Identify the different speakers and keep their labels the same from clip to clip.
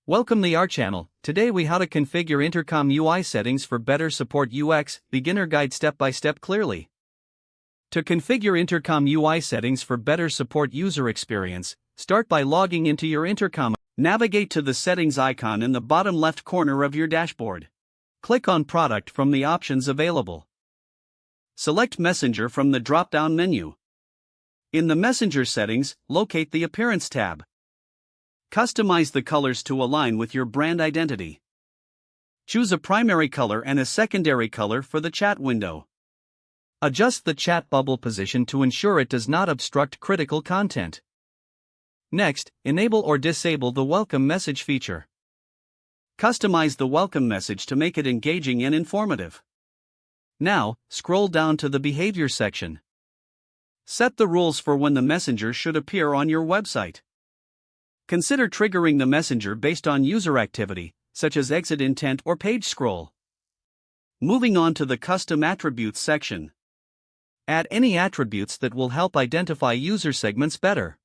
Speaker 1: Welcome to our channel. Today we how to configure Intercom UI settings for better support UX, beginner guide step by step clearly. To configure Intercom UI settings for better support user experience, start by logging into your Intercom. Navigate to the settings icon in the bottom left corner of your dashboard. Click on Product from the options available. Select Messenger from the drop-down menu. In the Messenger settings, locate the Appearance tab. Customize the colors to align with your brand identity. Choose a primary color and a secondary color for the chat window. Adjust the chat bubble position to ensure it does not obstruct critical content. Next, enable or disable the welcome message feature. Customize the welcome message to make it engaging and informative. Now, scroll down to the behavior section. Set the rules for when the messenger should appear on your website. Consider triggering the messenger based on user activity, such as exit intent or page scroll. Moving on to the custom attributes section. Add any attributes that will help identify user segments better.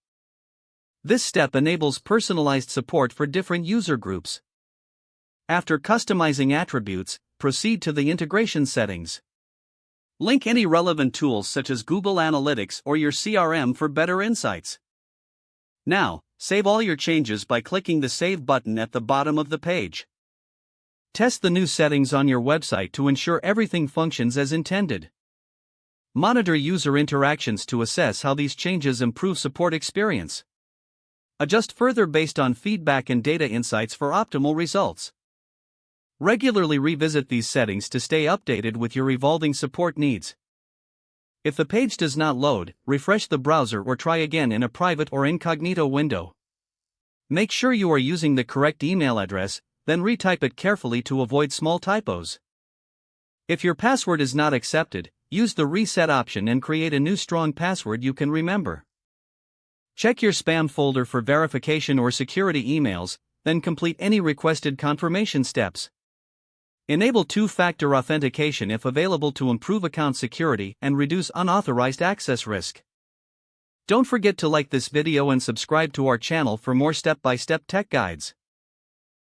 Speaker 1: This step enables personalized support for different user groups. After customizing attributes, proceed to the integration settings. Link any relevant tools such as Google Analytics or your CRM for better insights. Now, save all your changes by clicking the Save button at the bottom of the page. Test the new settings on your website to ensure everything functions as intended. Monitor user interactions to assess how these changes improve support experience. Adjust further based on feedback and data insights for optimal results. Regularly revisit these settings to stay updated with your evolving support needs. If the page does not load, refresh the browser or try again in a private or incognito window. Make sure you are using the correct email address, then retype it carefully to avoid small typos. If your password is not accepted, use the reset option and create a new strong password you can remember. Check your spam folder for verification or security emails, then complete any requested confirmation steps. Enable two-factor authentication if available to improve account security and reduce unauthorized access risk. Don't forget to like this video and subscribe to our channel for more step-by-step tech guides.